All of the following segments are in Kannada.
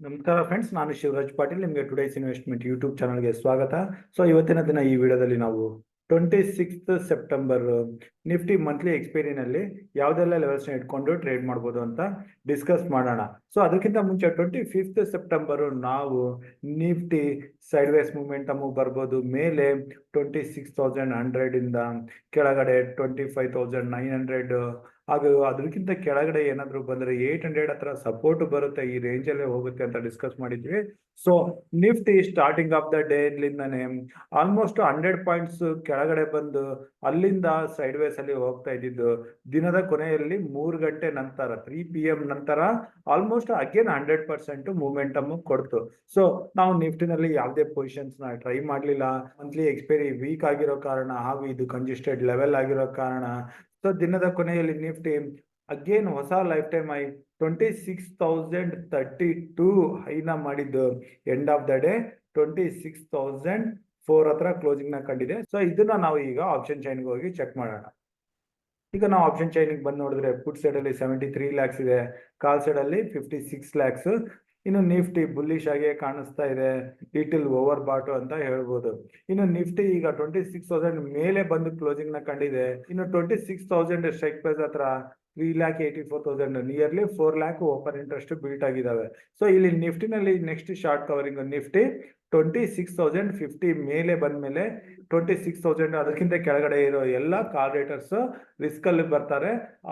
ನಮಸ್ಕಾರ ಫ್ರೆಂಡ್ಸ್, ನಾನು ಶಿವರಾಜ್ ಪಾಟೀಲ್. ನಿಮಗೆ ಟುಡೇಸ್ ಇನ್ವೆಸ್ಟ್ಮೆಂಟ್ ಯೂಟ್ಯೂಬ್ ಚಾನಲ್ಗೆ ಸ್ವಾಗತ. ಸೊ ಇವತ್ತಿನ ದಿನ ಈ ವಿಡಿಯೋದಲ್ಲಿ ನಾವು 26 ಸೆಪ್ಟೆಂಬರ್ ನಿಫ್ಟಿ ಮಂತ್ಲಿ ಎಕ್ಸ್ಪೈರಿನಲ್ಲಿ ಯಾವುದೆಲ್ಲ ಲೆವೆಲ್ಸ್ನ ಇಟ್ಕೊಂಡು ಟ್ರೇಡ್ ಮಾಡ್ಬೋದು ಅಂತ ಡಿಸ್ಕಸ್ ಮಾಡೋಣ. ಸೊ ಅದಕ್ಕಿಂತ ಮುಂಚೆ 25 ಸೆಪ್ಟೆಂಬರು ನಾವು ನಿಫ್ಟಿ ಸೈಡ್ ವೇಸ್ ಮೂಮೆಂಟಮ್ ಬರ್ಬೋದು. ಮೇಲೆ 26,100 ಇಂದ ಕೆಳಗಡೆ 25,900 ಹಾಗೂ ಅದಕ್ಕಿಂತ ಕೆಳಗಡೆ ಏನಾದರೂ ಬಂದರೆ 800 ಹತ್ರ ಸಪೋರ್ಟ್ ಬರುತ್ತೆ, ಈ ರೇಂಜಲ್ಲೇ ಹೋಗುತ್ತೆ ಅಂತ ಡಿಸ್ಕಸ್ ಮಾಡಿದ್ವಿ. So nifty starting of the day ಲಿಂದಾನೆ ಆಲ್ಮೋಸ್ಟ್ 100 ಪಾಯಿಂಟ್ಸ್ ಕೆಳಗಡೆ ಬಂದು ಅಲ್ಲಿಂದ ಸೈಡ್ ವೇಸ್ ಅಲ್ಲಿ ಹೋಗ್ತಾ ಇದ್ದಿದ್ದು ದಿನದ ಕೊನೆಯಲ್ಲಿ 3 ಗಂಟೆ ನಂತರ 3 PM ನಂತರ ಆಲ್ಮೋಸ್ಟ್ ಅಗೇನ್ 100% ಮೂಮೆಂಟಮ್ ಕೊಡ್ತು. ಸೊ ನಾವು ನಿಫ್ಟಿನಲ್ಲಿ ಯಾವುದೇ ಪೊಸಿಷನ್ಸ್ ನ ಟ್ರೈ ಮಾಡಲಿಲ್ಲ. ಮಂತ್ಲಿ ಎಕ್ಸ್ಪೈರಿ ವೀಕ್ ಆಗಿರೋ ಕಾರಣ ಹಾಗೂ ಇದು ಕಂಜೆಸ್ಟೆಡ್ ಲೆವೆಲ್ ಆಗಿರೋ ಕಾರಣ ಸೊ ದಿನದ ಕೊನೆಯಲ್ಲಿ ನಿಫ್ಟಿ ಅಗೇನ್ ಹೊಸ ಲೈಫ್ ಟೈಮ್ ಐ 26,032 ಹೈನ ಮಾಡಿದ್ದು ಎಂಡ್ ಆಫ್ ದ ಡೇ 26,004 ಹತ್ರ ಕ್ಲೋಸಿಂಗ್ ನ ಕಂಡಿದೆ. ಸೊ ಇದನ್ನ ನಾವು ಈಗ ಆಪ್ಷನ್ ಚೈನ್ಗೆ ಹೋಗಿ ಚೆಕ್ ಮಾಡೋಣ. ಈಗ ನಾವು ಆಪ್ಷನ್ ಚೈನಿಗೆ ಬಂದು ನೋಡಿದ್ರೆ ಪುಟ್ ಸೈಡ್ ಅಲ್ಲಿ 73 ಲ್ಯಾಕ್ಸ್ ಇದೆ, ಕಾಲ್ ಸೈಡ್ ಅಲ್ಲಿ 56 ಲ್ಯಾಕ್ಸ್. ಇನ್ನು ನಿಫ್ಟಿ ಬುಲ್ಲಿಶ್ ಆಗಿ ಕಾಣಿಸ್ತಾ ಇದೆ, ಲಿಟಲ್ ಓವರ್ ಬಾಟು ಅಂತ ಹೇಳ್ಬೋದು. ಇನ್ನು ನಿಫ್ಟಿ ಈಗ 26,000 ಮೇಲೆ ಬಂದು ಕ್ಲೋಸಿಂಗ್ ನ ಕಂಡಿದೆ. ಇನ್ನು 26,000 ಸ್ಟ್ರೈಕ್ ಪ್ರೈಸ್ ಹತ್ರ 3,84,000 nearly 4 lakh open interest beat ಆಗಿದಾವೆ. ಸೊ ಇಲ್ಲಿ ನಿಫ್ಟಿನಲ್ಲಿ ನೆಕ್ಸ್ಟ್ ಶಾರ್ಟ್ ಕವರಿಂಗ್ ನಿಫ್ಟಿ 26,050 ಮೇಲೆ ಬಂದ್ಮೇಲೆ 26,000 ಅದಕ್ಕಿಂತ ಕೆಳಗಡೆ ಇರೋ ಎಲ್ಲ ಕಾಲ್ ರೇಟರ್ಸ್ ರಿಸ್ಕ್ ಅಲ್ಲಿ ಬರ್ತಾರೆ.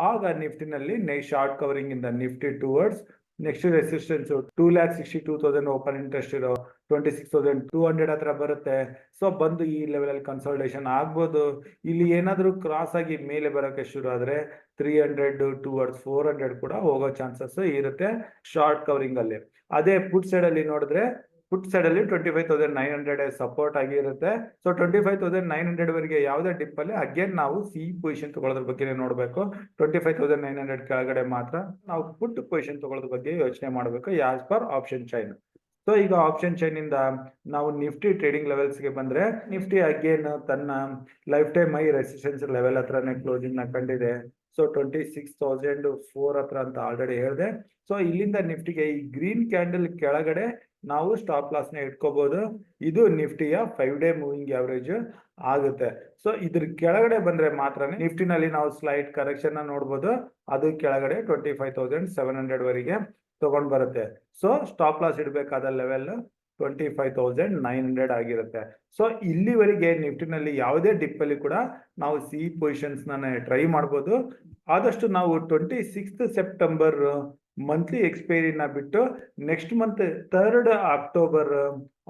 ಆಗ ನಿಫ್ಟಿನಲ್ಲಿ ಶಾರ್ಟ್ ಕವರಿಂಗ್ ಇಂದ Nifty towards next resistance 2,62,000 open interest ಇರೋ 26,200 ಹತ್ರ ಬರುತ್ತೆ. ಸೊ ಬಂದು ಈ ಲೆವೆಲ್ ಅಲ್ಲಿ ಕನ್ಸಲ್ಟೇಷನ್ ಆಗ್ಬೋದು. ಇಲ್ಲಿ ಏನಾದ್ರೂ ಕ್ರಾಸ್ ಆಗಿ ಮೇಲೆ ಬರೋಕೆ ಶುರು ಆದ್ರೆ 300 ಟುವರ್ಡ್ಸ್ 400 ಕೂಡ ಹೋಗೋ ಚಾನ್ಸಸ್ ಇರುತ್ತೆ ಶಾರ್ಟ್ ಕವರಿಂಗ್ ಅಲ್ಲಿ. ಅದೇ ಪುಟ್ ಸೈಡ್ ಅಲ್ಲಿ ನೋಡಿದ್ರೆ ಪುಟ್ ಸೈಡ್ ಅಲ್ಲಿ 25,900 ಸಪೋರ್ಟ್ ಆಗಿರುತ್ತೆ. ಸೊ 25,900 ವರೆಗೆ ಯಾವುದೇ ಡಿಪ್ ಅಲ್ಲಿ ಅಗೇನ್ ನಾವು ಸಿ ಪೊಸಿಷನ್ ತಗೊಳ್ಳೋದ್ರ ಬಗ್ಗೆ ನೋಡಬೇಕು. 25,900 ಕೆಳಗಡೆ ಮಾತ್ರ ನಾವು ಪುಟ್ ಪೊಸಿಷನ್ ತಗೊಳ್ಳೋದ್ರ ಬಗ್ಗೆ ಯೋಚನೆ ಮಾಡಬೇಕು as per option chain. So ಈಗ ಆಪ್ಷನ್ ಚೈನ್ ಇಂದ ನಾವು ನಿಫ್ಟಿ ಟ್ರೇಡಿಂಗ್ ಲೆವೆಲ್ಸ್ ಗೆ ಬಂದ್ರೆ ನಿಫ್ಟಿ ಅಗೇನ್ ತನ್ನ life time high resistance level ಹತ್ರನೇ ಕ್ಲೋಸಿಂಗ್ ನ ಕಂಡಿದೆ. ಸೊ 26,004 ಹತ್ರ ಅಂತ ಆಲ್ರೆಡಿ ಹೇಳಿದೆ. ಸೊ ಇಲ್ಲಿಂದ ನಿಫ್ಟಿಗೆ ಈ ಗ್ರೀನ್ ಕ್ಯಾಂಡಲ್ ಕೆಳಗಡೆ ನಾವು ಸ್ಟಾಪ್ ಲಾಸ್ ನ ಇಟ್ಕೋಬಹುದು. ಇದು ನಿಫ್ಟಿಯ 5 ಡೇ ಮೂವಿಂಗ್ ಆವರೇಜ್ ಆಗುತ್ತೆ. ಸೊ ಇದ್ರ ಕೆಳಗಡೆ ಬಂದ್ರೆ ಮಾತ್ರ ನಿಫ್ಟಿನಲ್ಲಿ ನಾವು ಸ್ಲೈಟ್ ಕರೆಕ್ಷನ್ ನೋಡ್ಬೋದು. ಅದು ಕೆಳಗಡೆ 25,700 ವರೆಗೆ ತಗೊಂಡ್ ಬರುತ್ತೆ. ಸೊ ಸ್ಟಾಪ್ ಲಾಸ್ ಇಡಬೇಕಾದ ಲೆವೆಲ್ 25,900 ಆಗಿರುತ್ತೆ. ಸೊ ಇಲ್ಲಿವರೆಗೆ ನಿಫ್ಟಿನಲ್ಲಿ ಯಾವುದೇ ಡಿಪ್ ಅಲ್ಲಿ ಕೂಡ ನಾವು ಸಿ ಪೊಸಿಷನ್ಸ್ ಟ್ರೈ ಮಾಡ್ಬೋದು. ಆದಷ್ಟು ನಾವು 26 ಸೆಪ್ಟೆಂಬರ್ ಮಂತ್ಲಿ ಎಕ್ಸ್ಪೈರಿನ ಬಿಟ್ಟು next month 3rd October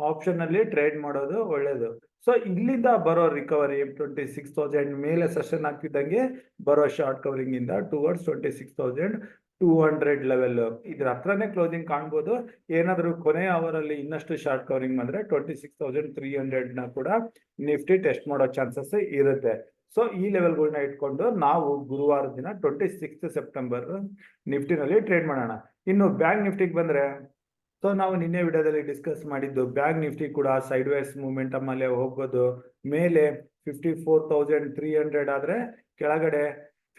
option ಅಲ್ಲಿ ಟ್ರೇಡ್ ಮಾಡೋದು ಒಳ್ಳೇದು. ಸೊ ಇಲ್ಲಿಂದ ಬರೋ ರಿಕವರಿ 26,000 ಮೇಲೆ ಸೆಷನ್ ಆಗ್ತಿದ್ದಂಗೆ ಬರೋ ಶಾರ್ಟ್ ಕವರಿಂಗ್ ಇಂದ ಟುವರ್ಡ್ಸ್ 26,200 ಲೆವೆಲ್ ಇದ್ರ ಹತ್ರನೇ ಕ್ಲೋಸಿಂಗ್ ಕಾಣ್ಬೋದು. ಏನಾದರೂ ಕೊನೆ ಅವರ್ ಅಲ್ಲಿ ಇನ್ನಷ್ಟು ಶಾರ್ಟ್ ಕವರಿಂಗ್ ಬಂದ್ರೆ 26,300 ನ ಕೂಡ ನಿಫ್ಟಿ ಟೆಸ್ಟ್ ಮಾಡೋ ಚಾನ್ಸಸ್ ಇರುತ್ತೆ. ಸೊ ಈ ಲೆವೆಲ್ಗಳನ್ನ ಇಟ್ಕೊಂಡು ನಾವು ಗುರುವಾರ ದಿನ 26 ಸೆಪ್ಟೆಂಬರ್ ನಿಫ್ಟಿನಲ್ಲಿ ಟ್ರೇಡ್ ಮಾಡೋಣ. ಇನ್ನು ಬ್ಯಾಂಕ್ ನಿಫ್ಟಿಗೆ ಬಂದ್ರೆ ಸೊ ನಾವು ನಿನ್ನೆ ವಿಡಿಯೋದಲ್ಲಿ ಡಿಸ್ಕಸ್ ಮಾಡಿದ್ದು ಬ್ಯಾಂಕ್ ನಿಫ್ಟಿ ಕೂಡ ಸೈಡ್ ವೇಸ್ ಮೂಮೆಂಟಮ್ ಅಲ್ಲೇ ಹೋಗ್ಬೋದು. ಮೇಲೆ 54,300 ಆದ್ರೆ ಕೆಳಗಡೆ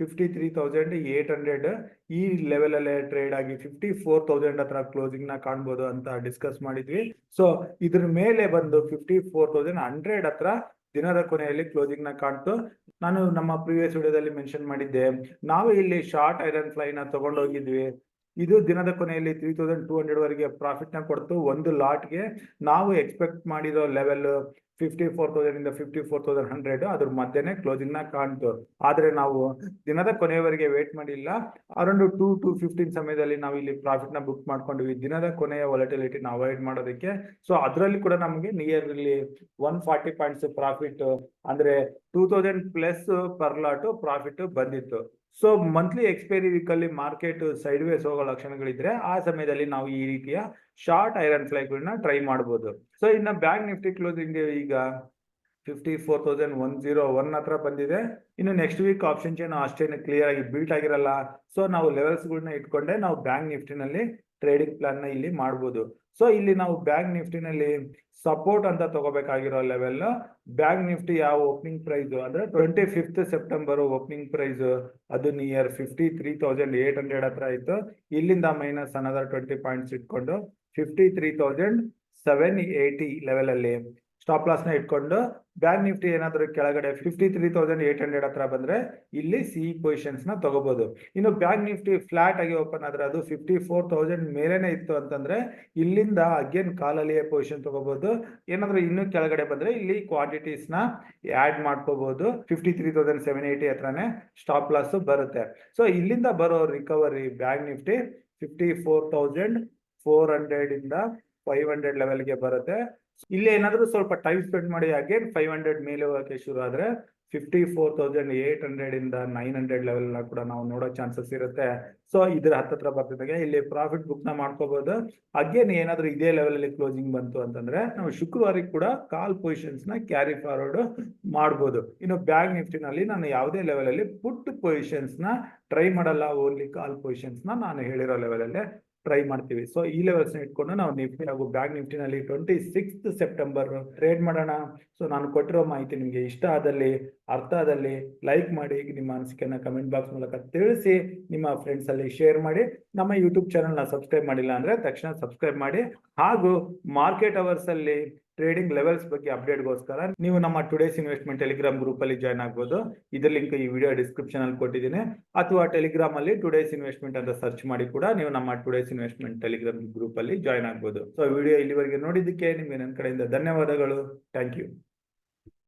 53,800 ಈ ಲೆವೆಲ್ ಅಲ್ಲೇ ಟ್ರೇಡ್ ಆಗಿ 54,000 ಹತ್ರ ಕ್ಲೋಸಿಂಗ್ ನ ಕಾಣ್ಬೋದು ಅಂತ ಡಿಸ್ಕಸ್ ಮಾಡಿದ್ವಿ. ಸೊ ಇದ್ರ ಮೇಲೆ ಬಂದು 54,100 ಹತ್ರ ದಿನದ ಕೊನೆಯಲ್ಲಿ ಕ್ಲೋಸಿಂಗ್ ನ ಕಾಣ್ತು. ನಾನು ನಮ್ಮ ಪ್ರೀವಿಯಸ್ ವಿಡಿಯೋದಲ್ಲಿ ಮೆನ್ಷನ್ ಮಾಡಿದ್ದೆ, ನಾವು ಇಲ್ಲಿ ಶಾರ್ಟ್ ಐರನ್ ಫ್ಲೈ ನ ತಗೊಂಡೋಗಿದ್ವಿ. ಇದು ದಿನದ ಕೊನೆಯಲ್ಲಿ 3,200 ವರೆಗೆ ಪ್ರಾಫಿಟ್ ನ ಕೊಡ್ತು. ಒಂದು ಲಾಟ್ಗೆ ನಾವು ಎಕ್ಸ್ಪೆಕ್ಟ್ ಮಾಡಿರೋ ಲೆವೆಲ್ 54,000 ಇಂದ 54,100 ಅದ್ರ ಮಧ್ಯೆನೆ ಕ್ಲೋಸಿಂಗ್ ನ ಕಾಣ್ತು. ಆದ್ರೆ ನಾವು ದಿನದ ಕೊನೆಯವರೆಗೆ ವೇಟ್ ಮಾಡಿಲ್ಲ. ಅರೌಂಡ್ 2-2:15 ಸಮಯದಲ್ಲಿ ನಾವು ಇಲ್ಲಿ ಪ್ರಾಫಿಟ್ ನ ಬುಕ್ ಮಾಡ್ಕೊಂಡ್ವಿ ದಿನದ ಕೊನೆಯ ವಾಲಟಿಲಿಟಿನ ಅವಾಯ್ಡ್ ಮಾಡೋದಕ್ಕೆ. ಸೊ ಅದರಲ್ಲಿ ಕೂಡ ನಮಗೆ ನಿಯರ್ಲಿ 140 ಪಾಯಿಂಟ್ಸ್ ಪ್ರಾಫಿಟ್ ಅಂದ್ರೆ 2,000 ಪ್ಲಸ್ ಪರ್ ಲಾಟ್ ಪ್ರಾಫಿಟ್ ಬಂದಿತ್ತು. ಸೊ ಮಂತ್ಲಿ ಎಕ್ಸ್ಪೈರಿ ವೀಕ್ ಅಲ್ಲಿ ಮಾರ್ಕೆಟ್ ಸೈಡ್ ವೇಸ್ ಹೋಗೋ ಲಕ್ಷಣಗಳಿದ್ರೆ ಆ ಸಮಯದಲ್ಲಿ ನಾವು ಈ ರೀತಿಯ ಶಾರ್ಟ್ ಐರನ್ ಫ್ಲೈಗಳನ್ನ ಟ್ರೈ ಮಾಡಬಹುದು. ಸೊ ಇನ್ನ ಬ್ಯಾಂಕ್ ನಿಫ್ಟಿ ಕ್ಲೋಸಿಂಗ್ ಈಗ 54,101 ಹತ್ರ ಬಂದಿದೆ. ಇನ್ನು ನೆಕ್ಸ್ಟ್ ವೀಕ್ ಆಪ್ಷನ್ ಚೈನ್ ಅಷ್ಟೇನು ಕ್ಲಿಯರ್ ಆಗಿ ಬಿಲ್ಟ್ ಆಗಿರಲ್ಲ. ಸೊ ನಾವು ಲೆವೆಲ್ಸ್ ಗಳನ್ನ ಇಟ್ಕೊಂಡೆ ನಾವು ಬ್ಯಾಂಕ್ ನಿಫ್ಟಿನಲ್ಲಿ ಟ್ರೇಡಿಂಗ್ ಪ್ಲಾನ್ ನ ಇಲ್ಲಿ ಮಾಡ್ಬೋದು. ಸೊ ಇಲ್ಲಿ ನಾವು ಬ್ಯಾಂಕ್ ನಿಫ್ಟಿನಲ್ಲಿ ಸಪೋರ್ಟ್ ಅಂತ ತಗೋಬೇಕಾಗಿರೋ ಲೆವೆಲ್ ಬ್ಯಾಂಕ್ ನಿಫ್ಟಿ ಯಾವ ಓಪನಿಂಗ್ ಪ್ರೈಸ್ ಅಂದ್ರೆ 25th ಸೆಪ್ಟೆಂಬರ್ ಓಪನಿಂಗ್ ಪ್ರೈಸ್ ಅದು ನಿಯರ್ 53,800 ಹತ್ರ ಆಯ್ತು. ಇಲ್ಲಿಂದ ಮೈನಸ್ ಅನದರ್ 20 ಪಾಯಿಂಟ್ಸ್ ಇಟ್ಕೊಂಡು 53,780 ಲೆವೆಲ್ ಅಲ್ಲಿ ಸ್ಟಾಪ್ ಲಾಸ್ ನ ಇಟ್ಕೊಂಡು ಬ್ಯಾಂಕ್ ನಿಫ್ಟಿ ಏನಾದ್ರು ಕೆಳಗಡೆ 53,800 ಹತ್ರ ಬಂದ್ರೆ ಇಲ್ಲಿ ಸಿ ಪೊಸಿಷನ್ಸ್ ನ ತಗೋಬಹುದು. ಇನ್ನು ಬ್ಯಾಂಕ್ ನಿಫ್ಟಿ ಫ್ಲಾಟ್ ಆಗಿ ಓಪನ್ ಆದ್ರೆ ಅದು 54,000 ಮೇಲೆನೆ ಇತ್ತು ಅಂತಂದ್ರೆ ಇಲ್ಲಿಂದ ಅಗೇನ್ ಕಾಲಲ್ಲಿಯೇ ಪೊಸಿಷನ್ ತಗೋಬಹುದು. ಏನಾದ್ರು ಇನ್ನು ಕೆಳಗಡೆ ಬಂದ್ರೆ ಇಲ್ಲಿ ಕ್ವಾಂಟಿಟೀಸ್ ನ ಆಡ್ ಮಾಡ್ಕೋಬಹುದು. 53,780 ಹತ್ರನೇ ಸ್ಟಾಪ್ ಲಾಸ್ ಬರುತ್ತೆ. ಸೊ ಇಲ್ಲಿಂದ ಬರೋ ರಿಕವರಿ ಬ್ಯಾಂಕ್ ನಿಫ್ಟಿ 54,400 ಇಂದ 500 ಲೆವೆಲ್ಗೆ ಬರುತ್ತೆ. ಇಲ್ಲಿ ಏನಾದ್ರೂ ಸ್ವಲ್ಪ ಟೈಮ್ ಸ್ಪೆಂಡ್ ಮಾಡಿ ಅಗೇನ್ 500 ಮೇಲೆ ಹೋಗಕ್ಕೆ ಶುರು ಆದ್ರೆ 54,800 ಇಂದ 900 ಲೆವೆಲ್ ಕೂಡ ನಾವು ನೋಡೋ ಚಾನ್ಸಸ್ ಇರುತ್ತೆ. ಸೊ ಇದ್ರ ಹತ್ತತ್ರ ಬರ್ತಿದ್ದಾಗ ಇಲ್ಲಿ ಪ್ರಾಫಿಟ್ ಬುಕ್ ನ ಮಾಡ್ಕೋಬಹುದು. ಅಗೇನ್ ಏನಾದ್ರೂ ಇದೇ ಲೆವೆಲ್ ಅಲ್ಲಿ ಕ್ಲೋಸಿಂಗ್ ಬಂತು ಅಂತಂದ್ರೆ ನಾವು ಶುಕ್ರವಾರಕ್ಕೆ ಕೂಡ ಕಾಲ್ ಪೊಸಿಷನ್ಸ್ ನ ಕ್ಯಾರಿ ಫಾರ್ವರ್ಡ್ ಮಾಡಬಹುದು. ಇನ್ನು ಬ್ಯಾಂಕ್ ನಿಫ್ಟಿ ನಲ್ಲಿ ನಾನು ಯಾವುದೇ ಲೆವೆಲ್ ಅಲ್ಲಿ ಪುಟ್ ಪೊಸಿಷನ್ಸ್ ನ ಟ್ರೈ ಮಾಡಲ್ಲ, ಓನ್ಲಿ ಕಾಲ್ ಪೊಸಿಷನ್ಸ್ ನ ನಾನು ಹೇಳಿರೋ ಲೆವೆಲ್ ಅಲ್ಲೇ ಟ್ರೈ ಮಾಡ್ತೀವಿ. ಸೊ ಈ ಲೆವೆಲ್ಸ್ ಇಟ್ಕೊಂಡು ನಾವು ನಿಫ್ಟಿ ಹಾಗೂ ಬ್ಯಾಂಕ್ ನಿಫ್ಟಿನಲ್ಲಿ 26th ಸೆಪ್ಟೆಂಬರ್ ಟ್ರೇಡ್ ಮಾಡೋಣ. ಸೊ ನಾನು ಕೊಟ್ಟಿರೋ ಮಾಹಿತಿ ನಿಮಗೆ ಇಷ್ಟ ಆದಲ್ಲಿ, ಅರ್ಥ ಆದಲ್ಲಿ ಲೈಕ್ ಮಾಡಿ, ನಿಮ್ಮ ಅನಿಸಿಕೆಯನ್ನ ಕಮೆಂಟ್ ಬಾಕ್ಸ್ ಮೂಲಕ ತಿಳಿಸಿ, ನಿಮ್ಮ ಫ್ರೆಂಡ್ಸ್ ಅಲ್ಲಿ ಶೇರ್ ಮಾಡಿ. ನಮ್ಮ ಯೂಟ್ಯೂಬ್ ಚಾನೆಲ್ ನ ಸಬ್ಸ್ಕ್ರೈಬ್ ಮಾಡಿಲ್ಲ ಅಂದ್ರೆ ತಕ್ಷಣ ಸಬ್ಸ್ಕ್ರೈಬ್ ಮಾಡಿ. ಹಾಗೂ ಮಾರ್ಕೆಟ್ ಅವರ್ಸ್ ಅಲ್ಲಿ ಟ್ರೇಡಿಂಗ್ ಲೆವೆಲ್ಸ್ ಬಗ್ಗೆ ಅಪ್ಡೇಟ್ಗೋಸ್ಕರ ನೀವು ನಮ್ಮ ಟುಡೇಸ್ ಇನ್ವೆಸ್ಟ್ಮೆಂಟ್ ಟೆಲಿಗ್ರಾಮ್ ಗ್ರೂಪ್ ಅಲ್ಲಿ ಜಾಯ್ನ್ ಆಗ್ಬೋದು. ಇದ್ರ ಲಿಂಕ್ ಈ ವಿಡಿಯೋ ಡಿಸ್ಕ್ರಿಪ್ಷನ್ ಅಲ್ಲಿ ಕೊಟ್ಟಿದ್ದೀನಿ. ಅಥವಾ ಟೆಲಿಗ್ರಾಮ್ ಅಲ್ಲಿ ಟುಡೇಸ್ ಇನ್ವೆಸ್ಟ್ಮೆಂಟ್ ಅಂತ ಸರ್ಚ್ ಮಾಡಿ ಕೂಡ ನೀವು ನಮ್ಮ ಟುಡೇಸ್ ಇನ್ವೆಸ್ಟ್ಮೆಂಟ್ ಟೆಲಿಗ್ರಾಮ್ ಗ್ರೂಪ್ ಅಲ್ಲಿ ಜಾಯ್ನ್ ಆಗ್ಬೋದು. ಸೊ ವಿಡಿಯೋ ಇಲ್ಲಿವರೆಗೆ ನೋಡಿದ್ದಕ್ಕೆ ನಿಮಗೆ ನನ್ನ ಕಡೆಯಿಂದ ಧನ್ಯವಾದಗಳು. Thank you.